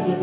Sa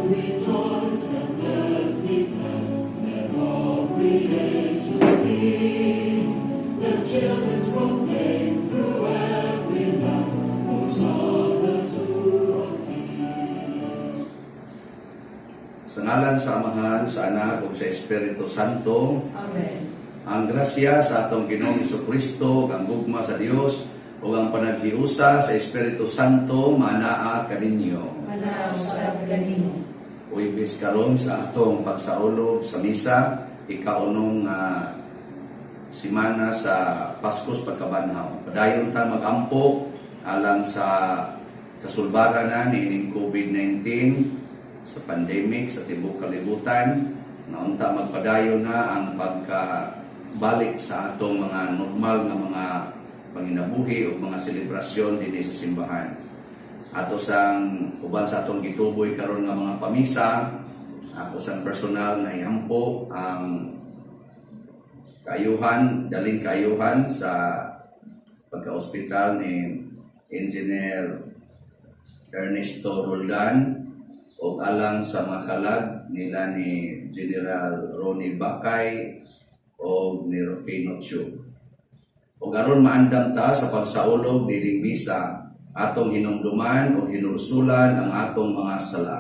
ngalan sa Amahan, sa Anak, ug sa Espiritu Santo. Amen. Ang grasya sa atong Ginoong Jesucristo, ang gugma sa Dios, ug ang panaghiusa sa Espiritu Santo manaa kaninyo. Manaw sa kanimo. Uibis karon sa atong pagsaulog sa misa, ikaunong simana sa Paskos Pagkabanhaw. Padayon ta magampo alang sa kasulbaran na niining COVID-19 sa pandemic sa tibuok kalibutan. Naunta magpadayon na ang pagkabalik sa atong mga normal na mga panginabuhi o mga selebrasyon dinhi sa simbahan. Ato sang uban sa atong gituboy karon nga mga pamisa, ako sang personal na iampo ang daling kaayuhan sa pagka-ospital ni Engineer Ernesto Roldan o alang sa makalag nila ni General Ronnie Bakay o ni Rufino Chu. O garon maandam ta sa pagsaulog dining misa, atong hinumduman o hinursulan ang atong mga sala.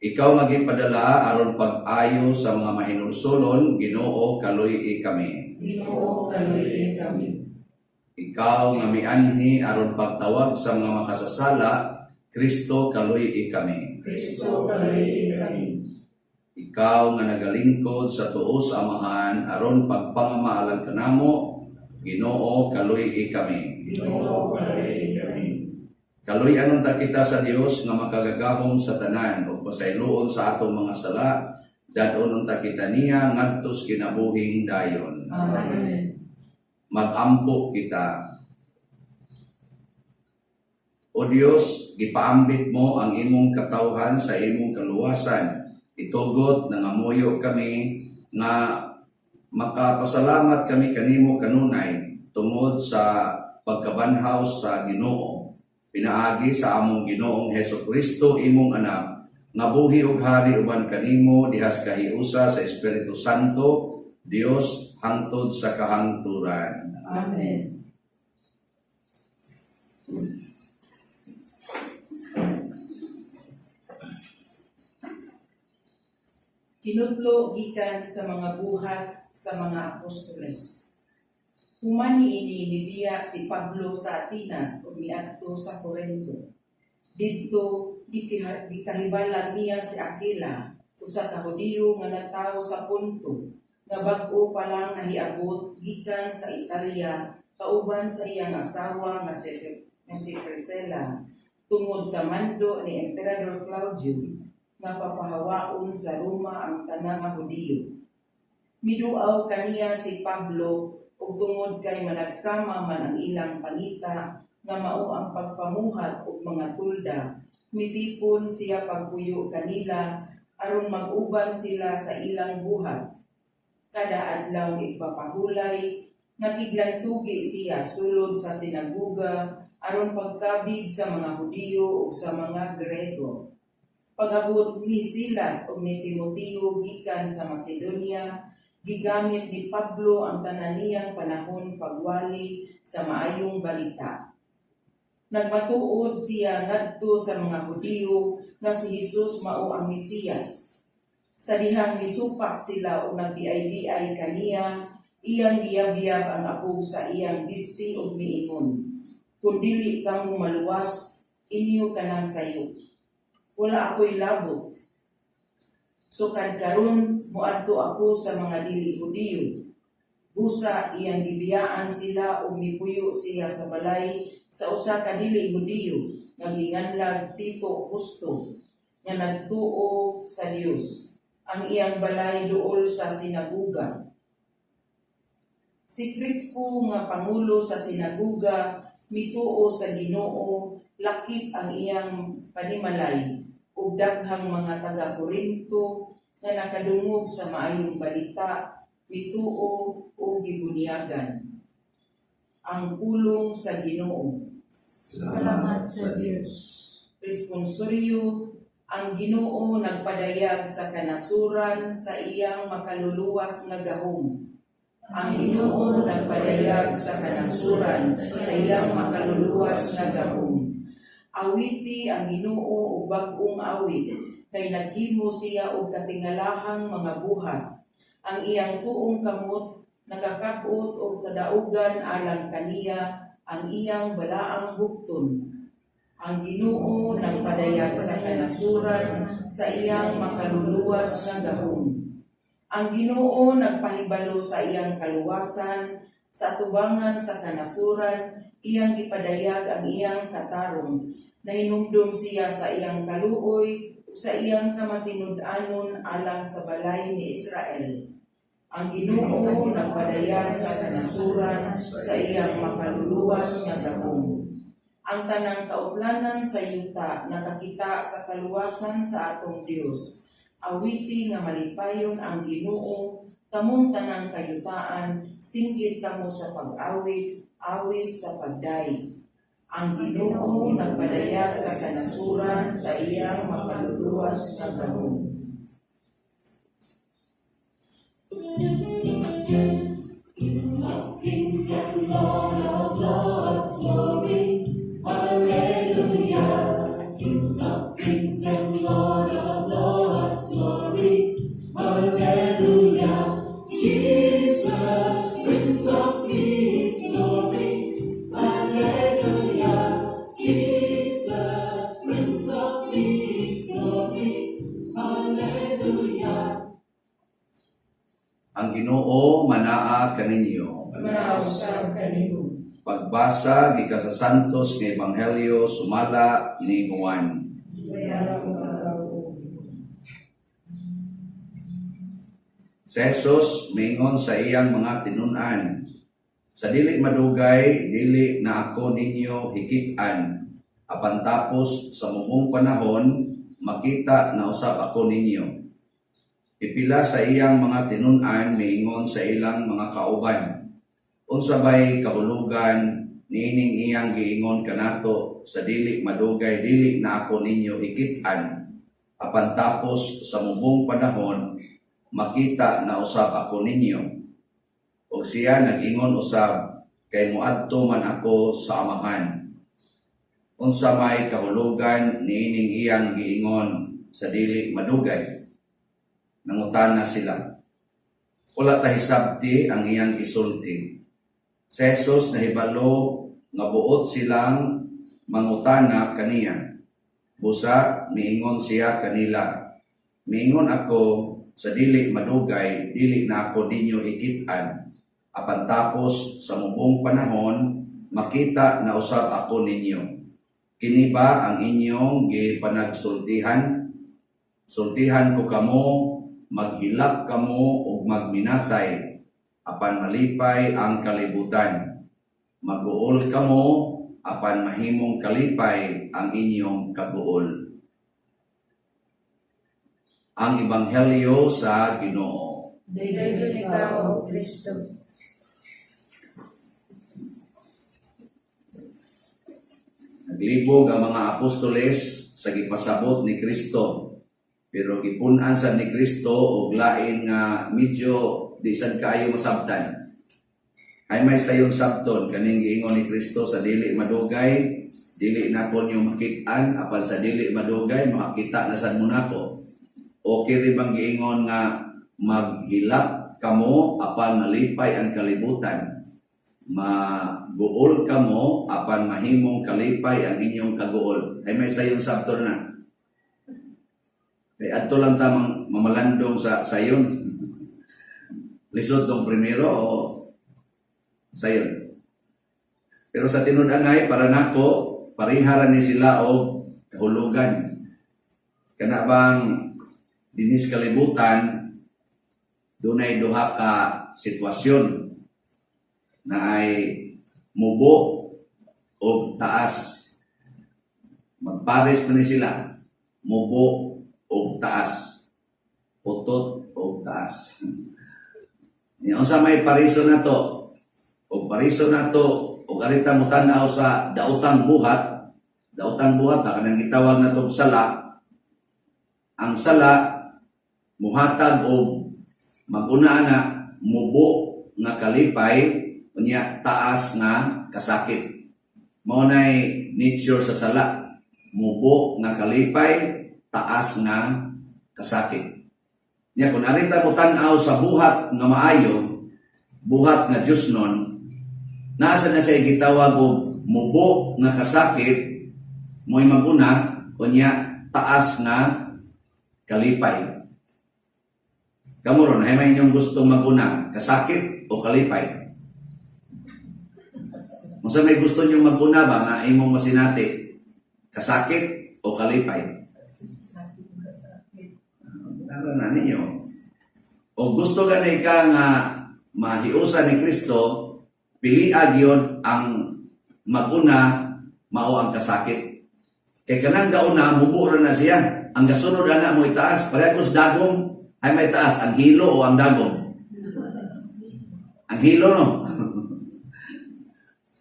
Ikaw nga gipadala aron pag-ayo sa mga mahinursulon, Ginoo kaluy kami. Ginoo kaluy kami. Ikaw nga mianhi aron pagtawag sa mga makasasala, Kristo kaluy kami. Kristo kaluy kami. Ikaw nga nagalingkod sa tuo sa Amahan aron pagpangamaalan kanamo, Ginoo kaluy kami. Ginoo kaluy kami. Kaluy anon ta kita sa Dios nga makagagahom sa tanan ug pasayloon sa atong mga sala, dadon ta kita niya ngadtos kinabuhing dayon. Amen. Magampo kita. O Dios, gipaambit mo ang imong katawhan sa imong kaluwasan. Itugot na ngamuyo kami nga makapasalamat kami kanimo kanunay tungod sa pagkabanhaw sa Ginoo. Pinaagi sa among Ginoong Hesukristo imong anak, nga buhi ug hari uban kanimo dihas kahiusa sa Espiritu Santo, Dios hangtod sa kahangturan. Amen. Kinutlo gikan sa mga buhat sa mga apostoles. Humani ini mibiya si Pablo sa Atinas o miadto sa Corinto. Didto gikahibalan niya si Aquila, usa ka Hudiyo nga natawo sa Ponto, nga bag-o pa lang nahiabot gikan sa Italia kauban sa iyang asawa nga si Priscilla tungod sa mando ni Emperador Claudio nga papahawaon sa Roma ang tanang Hudiyo. Miduaw kaniya si Pablo ug tungod kay managsama man ang ilang pangita nga mao ang pagpamuhat og mga tulda, mitipon siya pagpuyo kanila aron mag-uban sila sa ilang buhat. Kada adlaw igpapahulay, nakiglantugi siya sulod sa sinaguga aron pagkabig sa mga Hudiyo ug sa mga Grego. Pag-abot ni Silas ug ni Timoteo gikan sa Macedonia, gigamit ni Pablo ang tanan niyang panahon pagwali sa maayong balita. Nagmatuod siya ngadto sa mga Hudiyo nga si Jesus mao ang Mesiyas. Sa dihang gisupak sila o nagbiay-biay kaniya, iyang giyab-yab ang apog sa iyang bisti ug miingon, "Kung dili kamo maluwas, inyo kanang sayo. Wala ako'y labot. Sukad karon moadto ako sa mga dili Hudiyo." Busa iyang gibiyaan sila ug mipuyo siya sa balay sa usa ka dili Hudiyo nga ginganlag Tito Justo nga nagtuo sa Dios. Ang iyang balay duol sa sinaguga. Si Crispo nga pangulo sa sinaguga mituo sa Ginoo, lakip ang iyang panimalay ug daghang mga taga-Korinto nga nakadungog sa maayong balita, mituo o gibunyagan. Ang pulong sa Ginoo. Salamat sa Diyos. Responsoryo, ang Ginoo nagpadayag sa kanasuran sa iyang makaluluwas nga gahom. Ang Ginoo nagpadayag sa kanasuran sa iyang makaluluwas nga gahom. Awiti ang Ginoo og bag-ong awit, kay naghimo siya og katingalahang mga buhat. Ang iyang tuong kamot nakakabot og kadaugan alang kaniya, ang iyang balaang bukton. Ang Ginoo nagpadayag sa kanasuran sa iyang makaluluwas nga gahom. Ang Ginoo nagpahibalo sa iyang kaluwasan, sa atubangan sa kanasuran, iyang ipadayag ang iyang katarong. Nahinumdum siya sa iyang kaluoy, sa iyang kamatinud-anon alang sa balay ni Israel. Ang Ginoo nagpadayag sa kanasuran sa iyang makaluluwas nga gahom. Ang tanang kauplanan sa yuta nakakita sa kaluwasan sa atong Dios. Awiti nga malipayon ang Ginoo, kamong tanang kayutaan, singgit kamo sa pag-awit, awit sa pagday. Ang Ginoo nagpadayag sa kanasuran sa iyang makaluluwas nga gahom. Kings and Lord of Lords, glory, hallelujah. King of Kings and Lord of Lords, glory, hallelujah. Jesus, Prince of Peace, glory, hallelujah. Jesus, Prince of Peace, glory, hallelujah. Ang Ginoo manaa kaninyo. Manausab kanimo. Pagbasa gikan sa Santos nga Ebanghelyo sumala ni Juan. Mayroong pagkaw. Si Jesus mingon sa iyang mga tinun-an, sa dili madugay, dili na ako ninyo hikit-an, apan tapos sa mumong panahon, makita na usab ako ninyo. Ipila sa iyang mga tinun-an, mingon sa ilang mga kauban, unsa bay kahulugan nining iyang giingon kanato, sa dili madugay, dili na ako ninyo hikit-an, apan tapos sa mumong panahon, makita na usab ako ninyo. O siya nag-ingon usab, kay moadto man ako sa amahan. Unsa may kahulugan niining iyang giingon sa dili madugay? Nangutana sila. Wala ta hisabti ang iyang gisulti. Si Jesus nahibalo nga buot silang mangutana kaniya. Busa miingon siya kanila, miingon ako sa dili madugay, dili na ako ninyo hikit-an, apan tapos sa mubong panahon, makita na usab ako ninyo. Kini ba ang inyong gipanagsultihan? Sultihan ko kamo, maghilak kamo ug magminatay, apan malipay ang kalibutan. Mag-uol kamo, apan mahimong kalipay ang inyong kaguol. Ang Ebanghelyo sa Ginoo. Dayon ikaw, O Kristo. Naglibog ang mga apostoles sa gipasabot ni Kristo. Pero gipunan sa ni Kristo og lain nga medyo di sad kaayo masabtan. Ay may sayon sabton kaning giingon ni Kristo, sa dili madugay, dili na ko niyo makit-an, apan sa dili madugay makita na sad mo nako. O kiri bang giingon nga maghilak kamo apan malipay ang kalibutan, maguol kamo apan mahimong kalipay ang inyong kaguol. Ay may sayon sabton na. Kaya adto lang tamang mamalandong sa sayon. Lisod tong primero o sayon. Pero sa tinud-angay para nako pariharan ni sila og kahulugan. Kana bang dinis kalibutan, dunay duha ka sitwasyon na ay mubo o taas. Magpares pa ni sila, mubo o taas, putot o taas. Yung sa may pariso na to, o pariso na to, o karita mo tanaw sa daotang buhat, daotang buhat na kanang gitawag na tong sala. Ang sala muhatag og maguna na mubo nga kalipay unya taas nga kasakit. Mao nay nature sa sala. Mubo nga kalipay, taas nga kasakit. Nya kung arita mo tan-aw sa buhat nga maayo, buhat nga Dios nun, nasa na siya gitawag og mubo nga kasakit, mo'y maguna unya taas nga kalipay. Kamuron, ay may inyong gustong maguna, kasakit o kalipay? Kung may gusto nyo maguna ba nga imong masinati, kasakit o kalipay? Ano na ninyo? O gusto ganay ka nga mahiusa ni Kristo, piliag yun ang maguna, mao ang kasakit. Kay kanang gauna, mubura na siya. Ang gasunod na mo itaas, parehas dagong ay may taas, ang hilo o ang dagong? Ang hilo, no?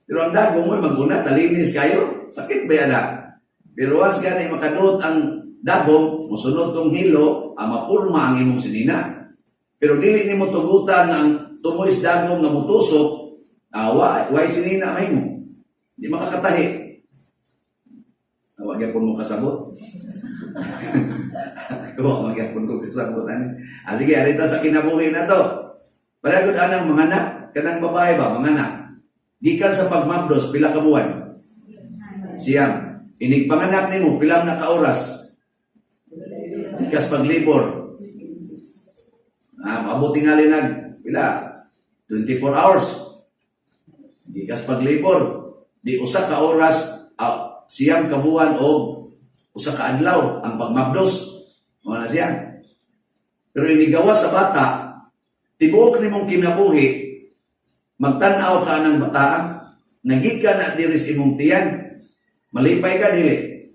Pero ang dagong mo, maguna, talinis kayo, sakit ba yan? Pero once ganay makadot ang dagong, musunod tong hilo, ang mapurma ang imong sinina. Pero dili ni mo tugutan ang tumoy dagong nga mutusok, why sinina may mo? Di makakatahi. Wag yapon mo kasabot. Wag yapon ko kasabot. Sige, arita sa kinabuhi na to. Paragod anang manganak, kanang babae ba, manganak. Gikan sa pagmabdos, pila ka buwan? Siyam. Inig panganak nimo, pilang na kaoras? Ikas paglibor. Mabuti nga linag, pila? 24 hours. Ikas paglibor. Di usa ka oras, siyam ka buwan o usa ka adlaw ang pagmabdos. Mga na siya. Pero inigawa sa bata, tibuok nimong kinabuhi, magtanaw ka ng bataan, nagig ka na diris imong tiyan, malipay ka dili.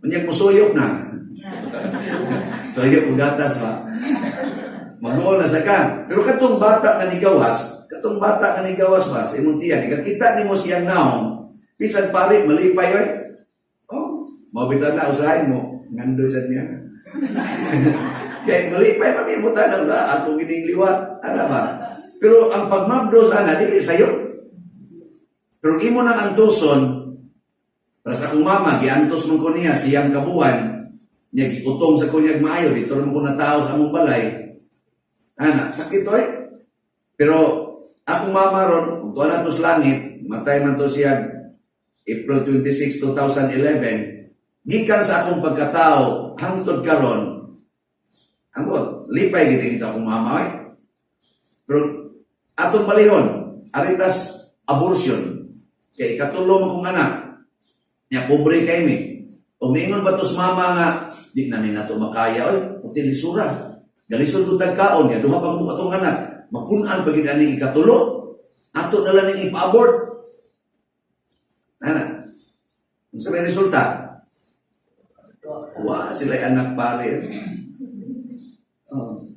Manyag mo suyok na. Suyok mo gatas ba? Manuol na sa ka. Pero katong bata ka nigawas ba sa imong tiyan, ikakita ni mo siyang naong, pisag pari, malipay oy. Oh, mabitan na usahay mo, ngandoy sa niya. Kaya malipay mamimutan na wala, ako giningliwat, ano ba? Pero ang pagmabdos, dili sa'yo. Pero imo nang antuson, para sa akong mama, giantos mong ko niya, siyang kabuhan, niya giutong sa kunyag maayo, dito rin ko na tao sa among balay. Sakit to eh. Pero akong mama ron, kung na to sa langit, matay man to siya, April 26, 2011, gikan sa akong pagkatao, hangtod karon, ambot, lipay giting akong mama eh. Pero atong balihon, aritas abortion. Kay ikatulo mo kong anak, niya pobre kay mi. O mingon ba tos mama nga, di na ni nato makaya, oy, puti lisura. Galisod ko tagkaon, niya duha pang buka tong anak. Mapunan pagid ani ikatulo, ato na lang ning ipa-abort. Ano sa may resulta? Sila anak pare.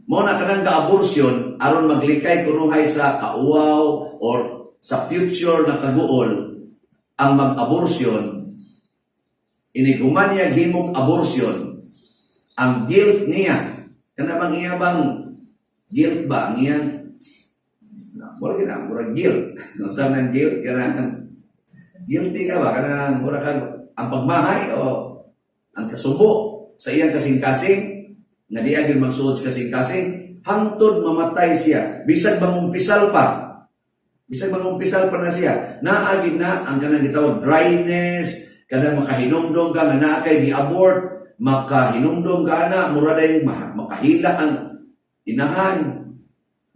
Mo na kanang ka-abortion aron maglikay kunuhay sa kauaw or sa future na kaguol ang mag-abortion iniguman niya himong abortion ang guilt niya kana bang iya bang guilt ba ang iyan mura guilt sa nang guilt kana guilty ka ba kana mura ka ang pagmahay o ang kasubo sa iyang kasing-kasing nga di agad magsuot sa kasing-kasing, hangtod mamatay siya. Bisag mangumpisal pa na siya. Naagid na ang kanang gitawag dryness, kanang makahinumdom ka, nga naakay di-abort, makahinumdom ka na, mura dahil makahila ang inahan.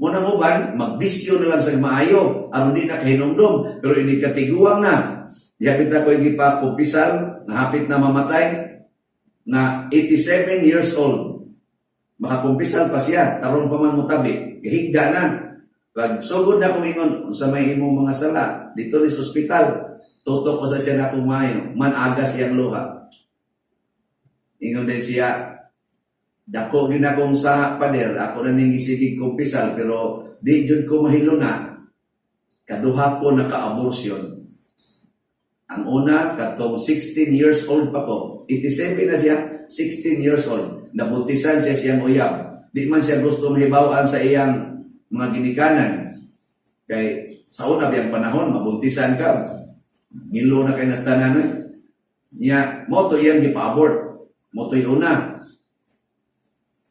Munang uban, magbisyo na lang sa maayo, aron di na kahinumdom, pero inikatiguang na. Dihapit na ko yung ipakumpisal, nahapit na mamatay, na 87 years old. Makakumpisal pa siya, tarong pa man mo tabi, higda na. Pag sugod na kung ingon, sa may imong mga sala, dito ni sa ospital, tutok ko sa siya na kumayo, managas siyang luha. Ingon din siya, dako ginakong sa pader, ako na ning isigig kumpisal, pero di jud ko mahilo na, kaduha ko naka-abortion. Ang una, katong 16 years old pa ko. 87 na siya, 16 years old. Nabutisan siya siyang uyab. Di man siya gusto mahibawaan sa iyang mga ginikanan. Kay sa una biyang panahon, mabuntisan ka. Ngilo na kay nastanan. Niya, mo to iyang gipa-abort. Mo to yung una.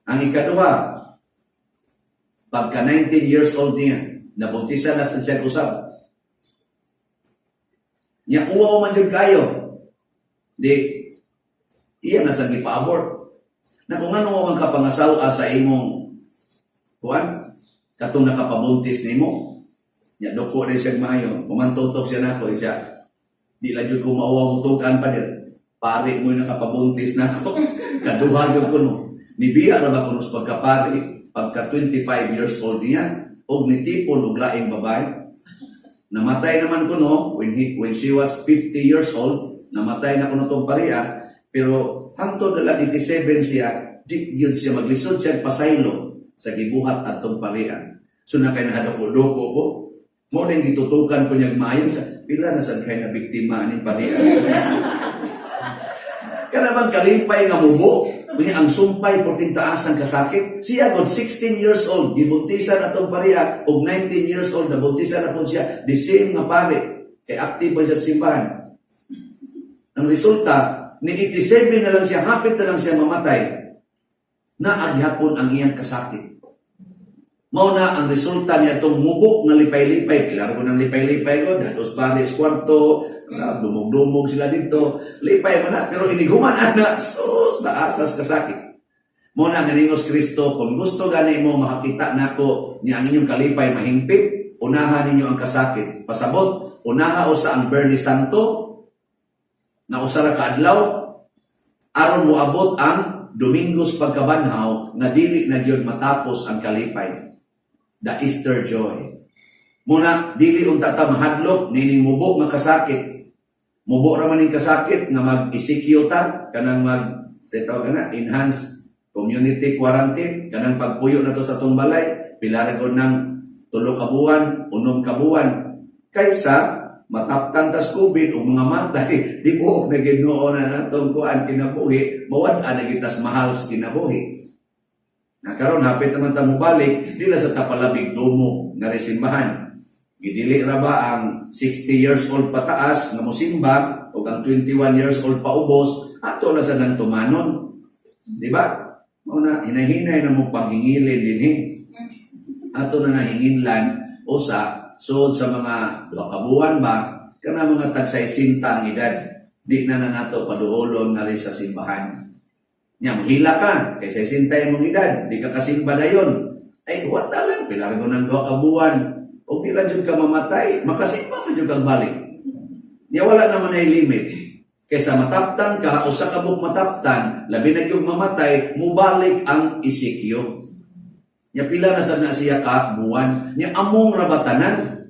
Ang ikaduha, pagka 19 years old niya, nabuntisan na siya usab. Niya, uwaw man yun kayo. Di, iya na sa gipa-abort. Na kung ano man kapangasawa sa imong kuan, katong nakapabuntis nimo, niya, doko rin siya maayo. Kumantutok siya na ako, siya, di lang yun kung mauwaw mutukan pa din. Pari mo yung nakapabuntis na ako. Kaduha yun ko no. Nibiya na ba kung pagkapari, pagka 25 years old niya, o nitipon o laing babae. Namatay naman ko no, when she was 50 years old, namatay na ko no itong pariya, pero hangtod na lang 87 siya, di yun siya maglisod siya pasaylo sa gibuhat at itong pariya. So na kayo nahadoko-doko ko, mo na yung gitutukan ko niyang mayon sa, pila na saan kayo na biktima ng pariya. Kanabang kalimpay nga mubo, ang sumpay porting taas ang kasakit. Siya kung 16 years old, gibuntisan na itong pariya, o 19 years old, nabuntisan na po siya, the same nga pare, kay active pa siya sa simbahan. Ang resulta, ni 87 na lang siya, hapit na lang siya mamatay, naaghapon ang iyang kasakit. Mao na ang resulta niya itong mubo ng lipay-lipay. Kilala ko ng lipay-lipay ko, dados balis kwarto, dumog-dumog sila dito. Lipay mo na, pero iniguman ana, sus, naasas kasakit. Mao na ang Ningos Kristo, kung gusto gani mo makakita nako niya ang inyong kalipay mahingpit, unahan ninyo ang kasakit. Pasabot, unaha usa ang Bernie Santo, na usara ka adlaw, aron mo abot ang Domingos pagkabanhaw, na dili na gyud matapos ang kalipay. The Easter joy. Muna, dili unta ta mahadlok, nining mubo nga kasakit. Mubo raman ning kasakit, nga mag-ECQ ta, kanang setaw ka na, enhanced community quarantine, kanang pagpuyo na to sa tong balay, pilaragon ng 3 kabuan, 6 kabuan, kaysa mataptan tas COVID o mga matay, di buok na Ginoo na natong kuan kinabuhi, mawad-an na gitas mahal sa kinabuhi. Nakaroon, hapit naman tayo balik, dila sa tapalabig dumo nga resimbahan. Gidili ra ba ang 60 years old pataas nga mosimba o ang 21 years old paubos, ato na sa nang tumanon. Di ba? Mauna, hinahinay na mo panghingilin din ato na nahinginlan o sa mga 2 kabuan ba, kana mga tagsay-sintang edad, di na nato paduolon na rin sa simbahan. Nya, mahila ka, kaysa isintay mong edad, di ka kasimba na yun. Ay, wata lang, pilargo ng 2 kabuan. O pila dyan ka mamatay, makasimba mo dyan kang balik. Nya, wala naman ay limit. Kaysa mataptan ka, o sa kabuk mataptan, labi na yung mamatay, mubalik ang isikyo. Nya, pila na sa na siya ka, buwan. Nya, among rabatanan.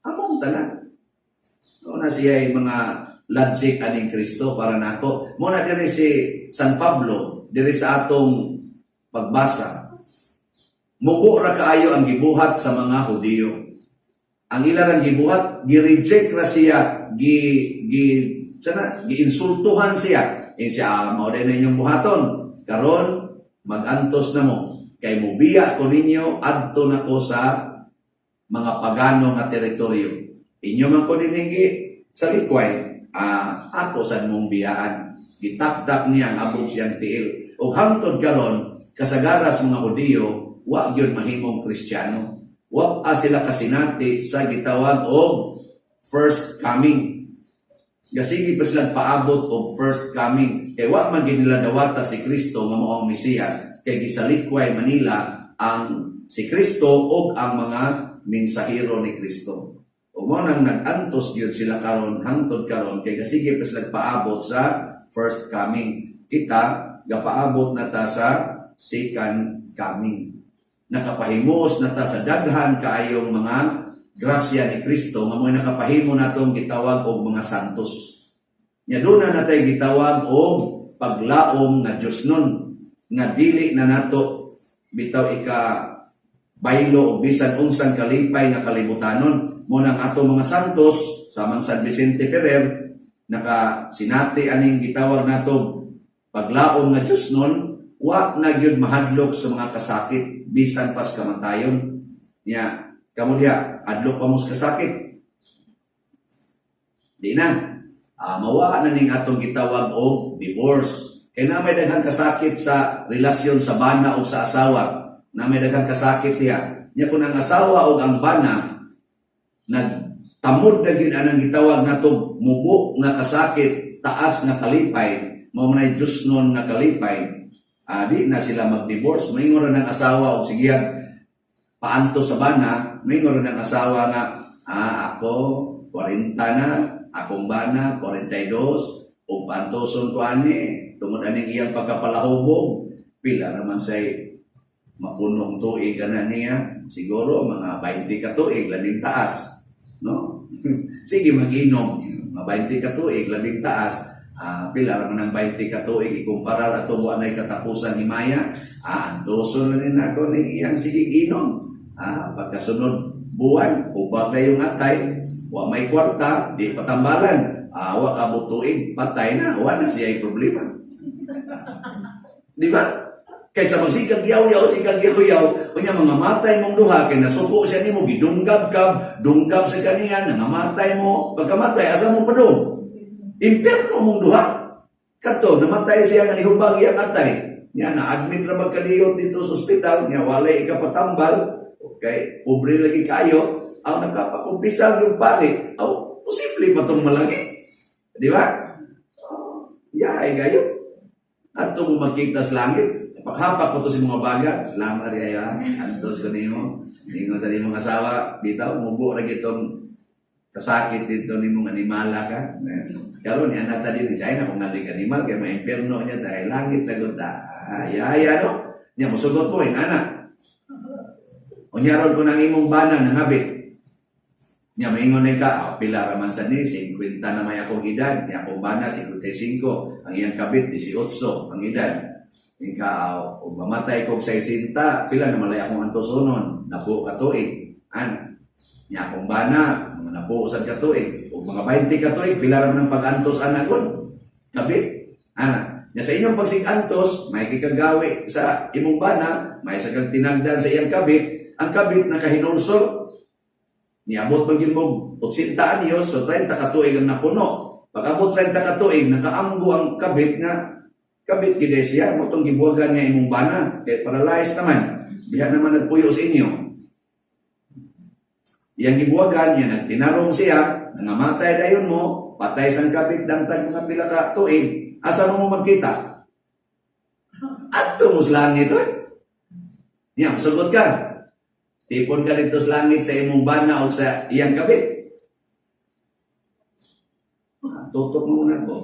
Among tanan. O na siya ay mga logic aning Kristo para nako. Muna diri si San Pablo, diri sa atong pagbasa. Mubo ra kaayo ang gibuhat sa mga Hudiyo. Ang ilang gibuhat, gi-reject ra siya, gi-insultuhan siya. Siya, mao din inyong buhaton. Karon magantos na mo. Kay mubiya ko ninyo, adto na ko sa mga pagano nga teritoryo. Inyo man ko ninigi sa likway, ako sa mong biyaan. Gitaptak niya ang abog siyang tiil. O hangtod karon, kasagaras mga Hudiyo, wa yun mahimong Kristiyano. Wa sila kasinati sa gitawag o first coming. Gasigi pa silang paabot o first coming. Kaya wa man ginila dawata si Kristo nga moong Mesiyas. Kaya gisalikway Manila ang si Kristo o ang mga mensahero ni Kristo. O mo nang nag-antos yun sila karon hangtod karon kay kasige pa sila paabot sa first coming. Kita gapaabot na ta sa second coming. Nakapahimuos na ta sa daghan kaayong mga grasya ni Kristo nga mo'y nakapahimo natong gitawag og mga santos. Nya duna natay gitawag og paglaom nga Dios nun nga dili na nato bitaw ika baylo o bisan unsang kalipay nga kalibutanon. Munang ato mga santos, samang San Vicente Ferrer, nakasinati aning gitawag nato paglaom nga Diyos nun, wa na gyud mahadlok sa mga kasakit bisan pas kamatayon. Nya kamo diha adlok pa mo sa kasakit. Di na. Mawa na ning atong gitawag og divorce. Kay na may daghang kasakit sa relasyon sa bana o sa asawa. Na may daghang kasakit diha. Nya kun ang asawa o ang bana nagtamod na gyud anang gitawag nato mubo nga kasakit, taas nga kalipay, mao man Diyos nun nga kalipay, di na sila mag-divorce. Maingon ra ng asawa og sige paanto sa bana, maingon ra ng asawa nga ako 40 na, akong bana 42, ug paantoson ko ani tungod aning iyang pagkapalahubog, pila naman say mapunong tuig na niya, siguro mga 20 ka tuig labing taas, no? Sige mag-inom, mga 20 ka tuig labing taas. Pila naman ng 20 ka tuig ikumparar ato mo anay katapusan ni Maya, antoson na rin ako ng iyang sige inom. Pagkasunod buwan, ubag na yung atay, wa may kwarta, di patambalan, wa abot tuig, patay na, wa na siya yung problema. Di ba? Kaysa magsikag yaw-yaw, kunya mga matay mong duha, kay nasuko siya ni mo, dungkab sa kaniya, nangamatay mo, pagkamatay, asa mo pa doon? Imperno mong duha. Kato, namatay siya nga nihubag iyang atay. Nya na-admit ra magkadiyot dito sa ospital, nya walay ikapatambal, okay, pobre lagi kayo, ang nakapakumpisal yung pare, posible pa itong malangit. Di ba? Yahay kayo. At ito mo magkita sa langit, paghapak mo ito sa mga baga, salamat kayo ha, antos ko nimo, ningon sa nimong asawa, bitaw, mubo na itong kasakit dito ni mong animala ka. Karon ni anak tadi di China kung nalig animal kay may imperno niya dahil langit na gunta. Ya no. Nya mosugot mo anak. Unyaron ko nang imong bana nangabit. Nya maingon ka, pila ra man sa ni 50 na may akong edad, nya akong bana 55, ang iyang kabit 18 ang edad. Ikaw, kung mamatay kong 60, pila na malay akong antosonon, napo ka tuig. Nya akong bana napo usad ka tuig, o mga 20 ka tuig, pila ra ng pag-antos anagon, kabit, nya sa inyong pagsig-antos, may kikagawi sa imong bana, may sagang tinagdan sa iyang kabit, ang kabit nakahinulsol, niabot maging mo 80 anyos, so 30 ka tuig ang napuno, pag abot 30 ka tuig, nakaamgo ang kabit nga, kabit gide siya, mo itong gibuwagan niya imong bana, kaya paralyzed naman, diha naman nagpuyo sa inyo. Yang gibuwagan niya, nagtinarong siya, nangamatay dayon mo, patay sang kabit, dangtag mga pila ka tuig, asa mo magkita? Adto mo sa langit, Niya, sugot ka. Tipon ka dito sa langit sa imong bana o sa iyang kabit. Tutok mo muna ko.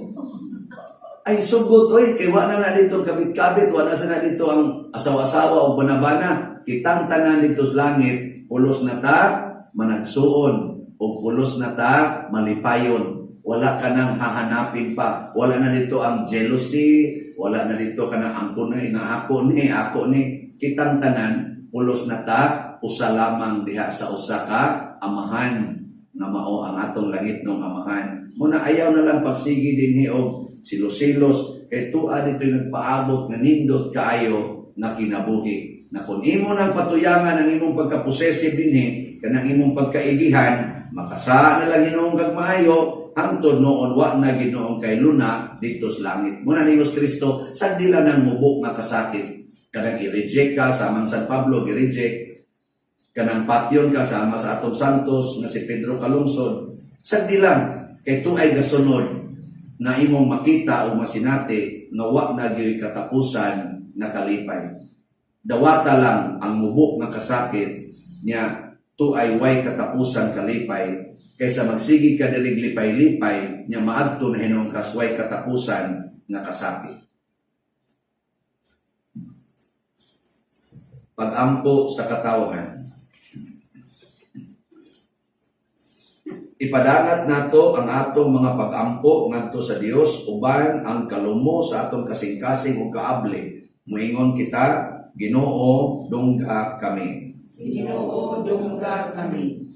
Ay, sugot, kay wala na dito kabit-kabit, wala na dito ang asawa-asawa o banabana. Kitang tanan dito sa langit, pulos na ta, managsuon o pulos na ta malipayon, wala ka nang hahanapin pa, wala na dito ang jealousy, wala na dito ka nang ako ni kitang tanan pulos na ta usa lamang diha sa usa ka amahan na mao ang atong langit ng amahan. Muna ayaw na lang pagsigi dinhi og silos-silos kay tua dito nagpaabot nga nindot kaayo na kinabuhi, na kung imo nang patuyangan ang imong pagka-possessive dinhi kanang imong pagkaigihan, makasa na lang Ginoong gagmayo, hangtod noon wa na Ginoong kay luna dito sa langit. Muna ni Hesus Kristo sagdila nang mubok nga kasakit, kanang i-reject ka samang San Pablo i-reject, kanang patyon ka sama sa atong santos nga si Pedro Calungsod, sagdilang kay tuay gasunod na imong makita o masinati nga wa na gyud katapusan na kalipay. Dawata lang ang mubok nga kasakit niya to ay way katapusan kalipay, kaysa magsigi ka dilig lipay-lipay nya maadto na hinong kasway katapusan nga kasakit. Pag-ampo sa katawhan. Ipadangat nato ang atong mga pag-ampo ngadto sa Dios uban ang kalumo sa atong kasing-kasing ug kaable. Moingon kita, Ginoo, dungga kami. Ginoo, dungga kami.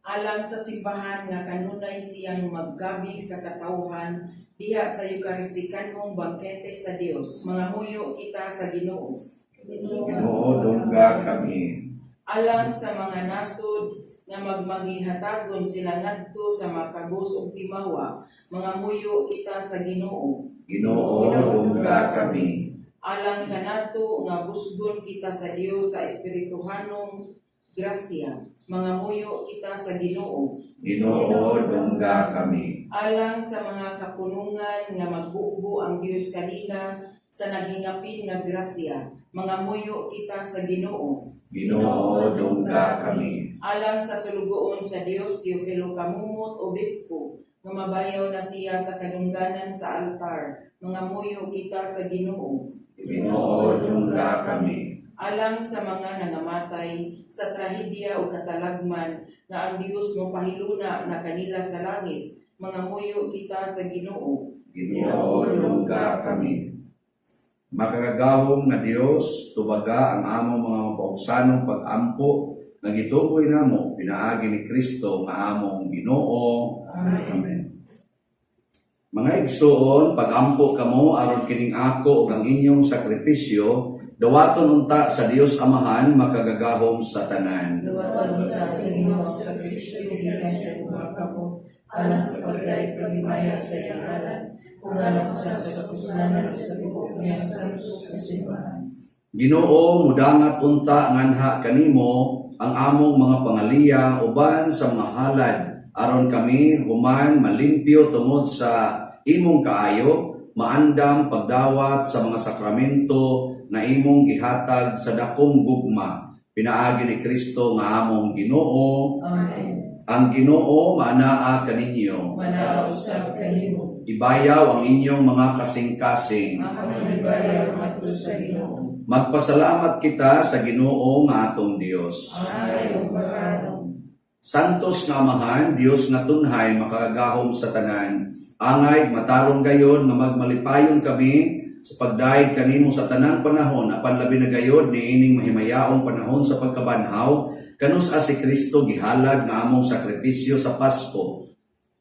alang sa simbahan nga kanunay siyang maggabi sa katawhan diha sa Eucharistic mong bangkete sa Dios. Mga huyo kita sa Ginoo. Ginoo, dungga kami. Alang sa mga nasod nga magmangihatagon sila ngadto sa makabus ug timawa, mga huyo kita sa Ginoo. Ginoo, dungga kami. Alang kanato nga busgon kita sa Dios sa espirituhanong grasya, mga huyo kita sa Ginoo. Ginoo, dungga kami. Alang sa mga kapunungan nga magbubo ang Dios kanila sa naghingapin nga grasya, mga muyo kita sa Ginoo. Ginoo, dungga kami. Alang sa sulugoon sa Dios, Teofilo Kamumot, Obispo, nga mabayaw na siya sa kadungganan sa altar, mga muyo kita sa Ginoo. Ginoo, dungga kami. Alang sa mga nangamatay sa trahedya o katalagman nga ang Dios mo pahiluna na kanila sa langit, mga muyo kita sa Ginoo. Ginoo, dungga kami. Makagagahom nga Dios, tubaga ang among mga mapaugsanong pag-ampo nga gituboy namo pinaagi ni Kristo nga among Ginoo. Amen. Mga igsoon, pag-ampo kamo aron kining ako ug ang inyong sakripisyo, dawaton unta sa Dios Amahan makagagahom sa tanan. Luwatan sa Ginoo sa Kristo gikan sa mga kamot, alang sa pagdaig paghimaya sa iyang ngalan, ug alang sa kasalanan sa tibuok niya sa simbahan. Ginoo, mudangat unta nganha kanimo ang among mga pangaliya uban sa mga halad aron kami human malimpyo tungod sa imong kaayo, maandam pagdawat sa mga sakramento na imong gihatag sa dakong gugma. Pinaagi ni Kristo nga among Ginoo. Amen. Ang Ginoo maanaa kaninyo. Manausap kanimo. Ibayaw ang inyong mga kasing-kasing. Ako nang ibayaw madto sa Ginoo. Magpasalamat kita sa Ginoo nga atong Dios. Ayaw pagkaron. Santos nga Amahan, Dios nga tunhay makagahom sa tanan. Angay matarong gayon nga magmalipayon kami sa pagdaig kanimo sa tanang panahon apan labi na gayod niining mahimayaong panahon sa pagkabanhaw kanus si Kristo gihalad nga among sakripisyo sa Pasko.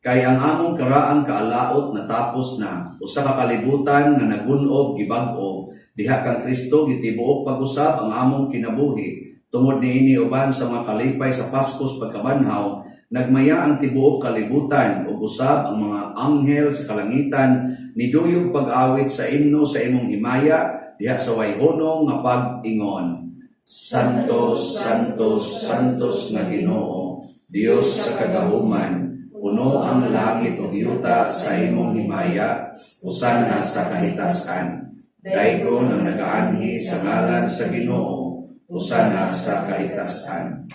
Kay ang among karaang kaalaot natapos na, usa ka kalibutan nga nagunob gibag-o, diha kang Kristo gitibuok pag-usab ang among kinabuhi. Tungod niini uban sa mga kalipay sa Paskos pagkabanhaw, nagmaya ang tibuok kalibutan ug usab ang mga anghel sa kalangitan niduyog pag-awit sa imno sa imong himaya diha sa wayhonong nga pag-ingon. Santos, Santos, Santos nga Ginoo, Dios sa kagahuman, puno ang langit ug yuta sa imong himaya, usan na sa kahitasan. Daygon ang nagaanhi sa ngalan sa Ginoo, usan na sa kahitasan.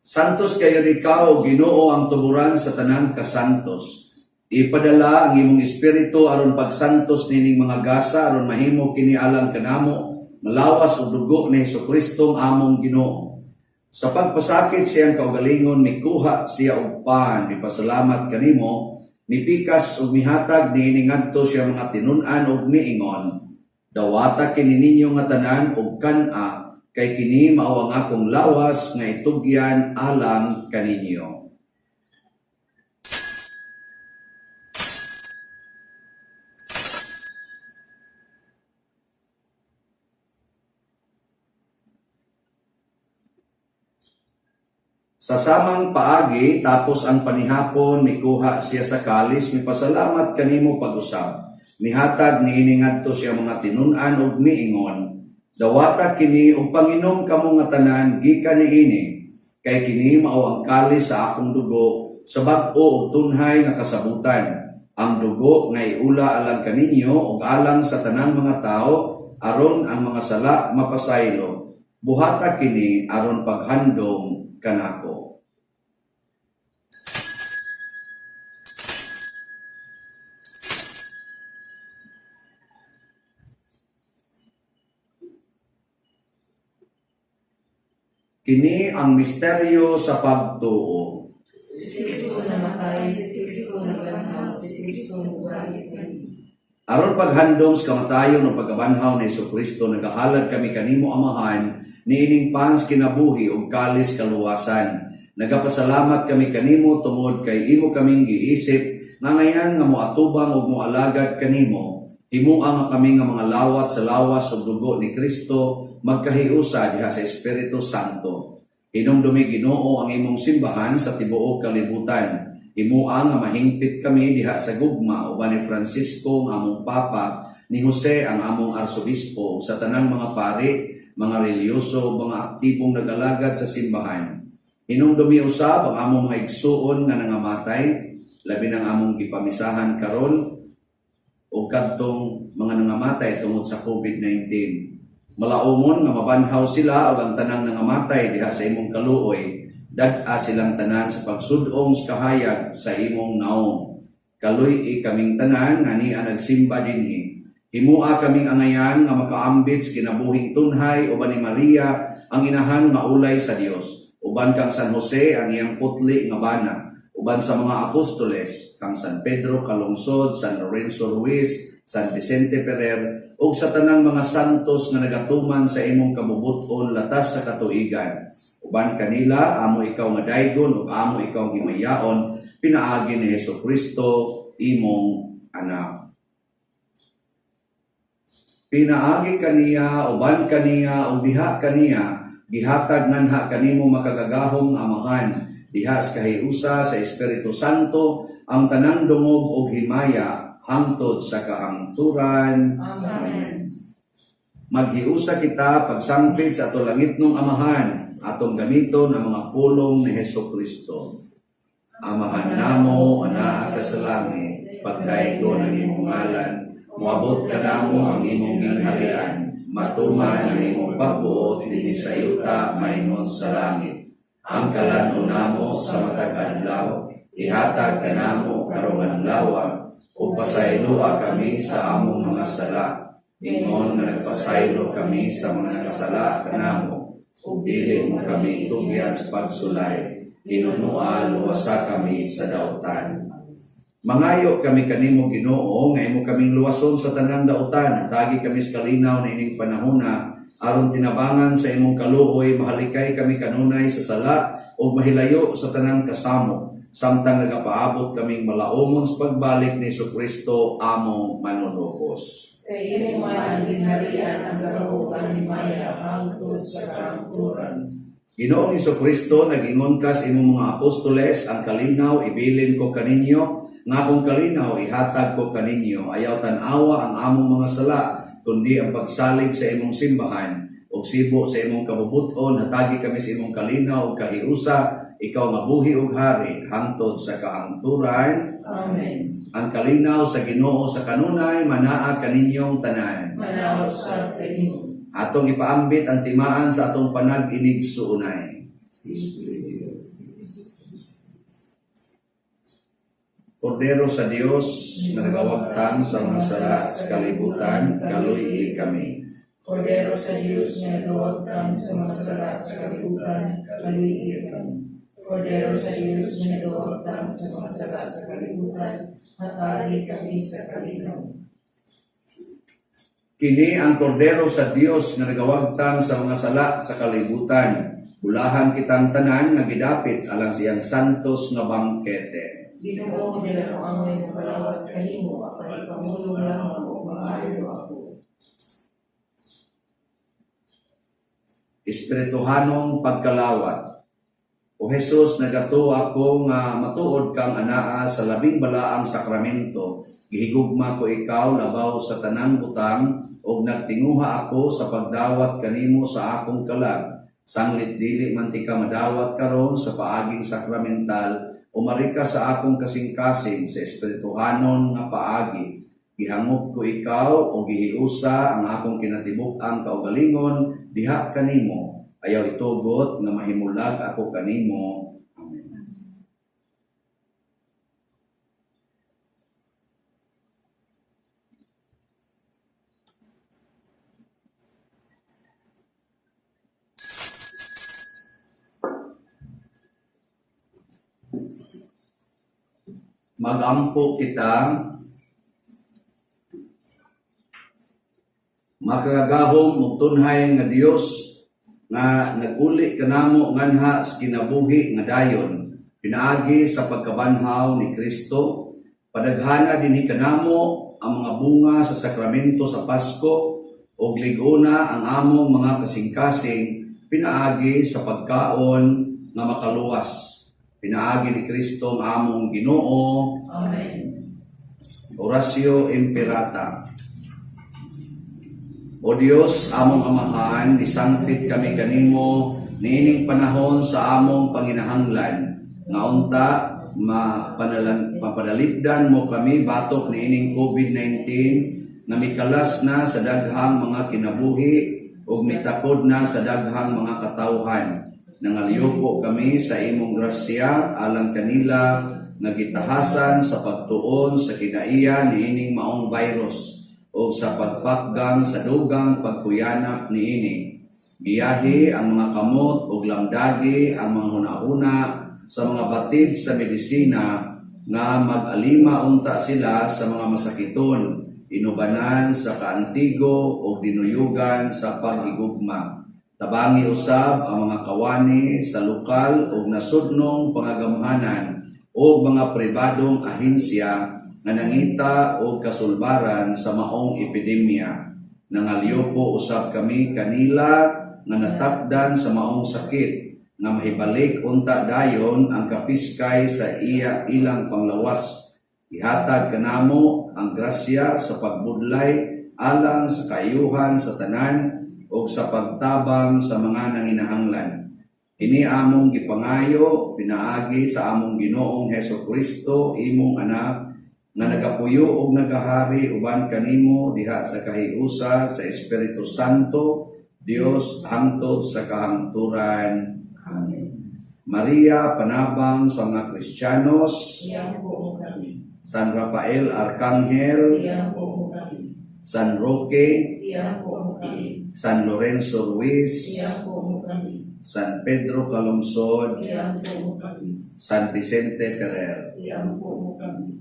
Santos kayo ikaw, Ginoo, ang tuburan sa tanang kasantos. Ipadala ang imong espiritu aron pagsantos nining mga gasa aron mahimo kini alang kanamo malawas og dugo ni Hesukristo among Ginoo. Sa pagpasakit siyang kaugalingon mikuha siya og pan, ipasalamat kanimo, mipikas ug mihatag niini ngadto siya mga tinun-an ug miingon. Dawata kini ninyo nga tanan og kan-a kay kini mao ang akong lawas nga itugyan alang kaninyo. Sa samang paagi, tapos ang panihapon, mikuha siya sa kalis, mipasalamat kanimo pag-usab. Mihatag niini ngadto siya mga tinun-an ug miingon. Dawata kini ug panginom kamo nga tanan gikan niini, kay kini mao ang kalis sa akong dugo, sa bag-o ug tunhay nga kasabutan. Ang dugo nga iula alang kaninyo ug alang sa tanang mga tao, aron ang mga sala mapasaylo. Buhata kini aron paghandom kanako. Kini ang misteryo sa pagtuo. Si Kristo namatay, si Kristo nabanhaw, si Kristo balik kami. Aron paghandom sa kamatayon o pagkabanhaw ni Hesukristo, nagahalad kami kanimo Amahan, niining pans kinabuhi ug kalis kaluwasan. Nagapasalamat kami kanimo tungod kay imo kaming giisip nga ngayan nga moatubang ug moalagad kanimo. Himuang nga kami nga mga lawat sa lawas ug dugo ni Kristo magkahiusa diha sa Espiritu Santo. Hinumdumi Ginoo ang imong simbahan sa tibuok kalibutan. Himuang nga mahingpit kami diha sa gugma uban ni Francisco ang among papa, ni Jose ang among arsobispo, sa tanang mga pari, mga reliyoso, mga aktibong nag-alagad sa simbahan. Hinumdumi usab ang among mga igsuon nga nangamatay, labi ng among gipamisahan karon o kadtong mga nangamatay tungod sa COVID-19. Malaumon nga mabanhaw sila o ang tanang nangamatay diha sa imong kaluoy, dag-a silang tanan sa pagsudong sa kahayag sa imong naong. Kaluy kaming tanan nga niya nagsimba dinhi. Himua kaming angayan nga makaambit sa kinabuhing tunhay uban ni Maria ang inahan nga ulay sa Dios. Uban kang San Jose ang iyang putli nga bana. Uban sa mga apostoles kang San Pedro Calungsod, San Lorenzo Ruiz, San Vicente Ferrer ug sa tanang mga santos nga nagatuman sa imong kabubuton latas sa katuigan. Uban kanila amo ikaw nga daygon ug amo ikaw himayaon pinaagi ni Hesukristo imong anak. Pinaagi kaniya uban kaniya ug diha kaniya gihatag nganha kanimo makagagahong amahan diha sa kahiusa sa Espiritu Santo ang tanang dungog ug himaya hangtod sa kahangturan. Amen. Maghiusa kita pagsangpit sa ato langitnong amahan, atong gamiton ang mga pulong ni Hesukristo. Amahan namo ana sa langit, pagdaygo ng imong ngalan, moabot ka namo ang imong gingharian, matuman ang imong pagbuot dinhi sa yuta maingon sa langit. Ang kalanon namo sa matag adlaw, ihatag ka namo karong adlaw, ug pasayloa kami sa among mga sala. Ingon nga nagpasaylo kami sa mga kasala kanamo, ug dili mo kami tugyan sa pagsulay. Hinunua luwasa kami sa dautan. Mangayo kami kanimo Ginoo nga imo kaming luwason sa tanang dautan. Hatagi kami sa kalinaw na ining panahona aron tinabangan sa imong kaluoy, mahalikay kami kanunay sa sala o mahilayo sa tanang kasamo, samtang nagapaabot kaming malaumon sa pagbalik ni Jesucristo among manunubos. Kay imo man ang gingharian, ang karuhugan ni Maya, hangtod sa kahangturan. Ginoong Jesucristo, nag-ingon ka sa imong mga apostoles, ang kalinaw ibilin ko kaninyo, nga kung kalinaw ihatag ko kaninyo, ayaw tanawa ang among mga sala, kundi ang pagsalig sa imong simbahan, o sibo sa imong kabubuton, hatagi kami sa imong kalinaw o kahiusa, ikaw mabuhi og hari, hangtod sa kahangturan. Amen. Ang kalinaw sa Ginoo sa kanunay, manaa kaninyong tanan. Manaos sa kanimo. Atong ipaambit ang timaan sa atong panag-inig suunay. Kordero sa Dios, na nagawagtang sa mga sala sa kalibutan, kaluy kami. Kordero sa Diyos na nagawagtang sa mga sala sa kalibutan, kaluy kami. Kordero sa Diyos na nagawagtang sa mga sala sa kalibutan, hatagi kami sa kalinaw. Kini ang kordero sa Dios na nagawagtang sa mga sala sa kalibutan. Bulahan kitang tanan nga gidapit alang siyang santos nga bangkete. Ginoo nila ang amoy ng palawat kanimo, apan ipamulong lamang o maayo ako. Espirituhanong pagkalawat. O Jesus, nagato ako nga matuod kang anaa sa labing balaang sakramento. Gihigugma ko ikaw labaw sa tanang butang ug nagtinguha ako sa pagdawat kanimo sa akong kalag. Sanglit dili man ti ka madawat karon sa paaging sakramental, umari ka sa akong kasing-kasing sa espirituhanon nga paagi. Gihangop ko ikaw o gihiusa ang akong kinatibuk-ang kaugalingon diha kanimo. Ayaw itugot nga mahimulag ako kanimo. Amen. Magampo kita, makagagahom ug tunhay nga Dios, nga naguli kanamo nganha sa kinabuhi nga dayon pinaagi sa pagkabanhaw ni Kristo. Padaghana dinhi kanamo ang mga bunga sa sakramento sa Pasko ug liguna ang among mga kasing-kasing pinaagi sa pagkaon nga makaluwas. Pinaagi ni Kristo ang among Ginoo. Amen. Oratio Imperata. O Dios, among Amahan, isangpit kami kanimo niining panahon sa among panginahanglan. Nga unta, mapadalipdan mo kami batok niining COVID-19 na mikalas na sa daghang mga kinabuhi ug mitakod na sa daghang mga katawhan. Nangalyupo kami sa imong grasya alang kanila nga gitahasan sa pagtuon sa kinaiya niining maong virus o sa pagpakgang sa dugang pagkuyanap niini. Biyahe ang mga kamot o lamdagi ang mga hunahuna sa mga batid sa medisina nga mag-alima unta sila sa mga masakiton, inubanan sa kaantigo o dinuyugan sa paghigugma. Tabangi usab ang mga kawani sa lokal o nasudnong pangagamhanan o mga pribadong ahensya nga nangita o kasulbaran sa maong epidemya. Nangalyupo usab kami kanila nga natapdan sa maong sakit nga mahibalik unta dayon ang kapiskay sa ilang panglawas. Ihatag kanamo ang grasya sa pagbudlay alang sa kaayuhan sa tanan o sa pagtabang sa mga nanginahanglan. Ini among gipangayo pinaagi sa among Ginoong Hesukristo, imong anak, nga nagapuyo ug nagahari uban kanimo diha sa kahiusa sa Espiritu Santo, Dios hangtod sa kahangturan. Amen. Maria, panabang sa mga Kristiyanos, Iyan po mo kami. San Rafael Arcangel, Iyan po mo kami. San Roque, Iyan po mo kami. San Lorenzo Ruiz, Iyan po mo kami. San Pedro Calungsod, Iyan po mo kami. San Vicente Ferrer. Iyan po mo kami.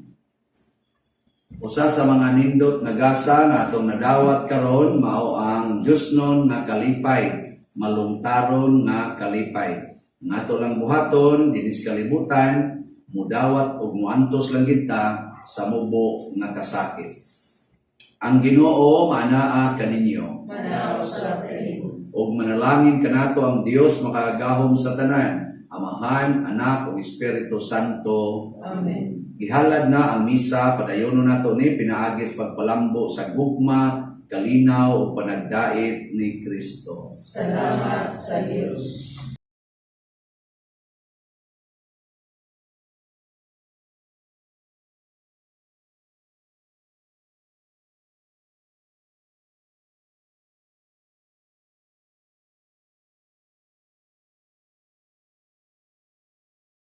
Usa sa mga nindot nga gasa nga atong nadawat karon mao ang Diosnon nga kalipay, malungtaron nga kalipay. Nato lang buhaton dinis kalibutan, mudawat ug muantos lang kita sa mubo nga kasakit. Ang Ginoo maanaa kaninyo. Manaw sa kanimo. Ug manalangin kanato ang Dios makagahom sa tanan, Amahan, Anak ug Espiritu Santo. Amen. Gihalad na ang misa, padayono nato ni pinaagis pagpalambo sa gugma, kalinaw ug panagdait ni Kristo. Salamat sa Diyos.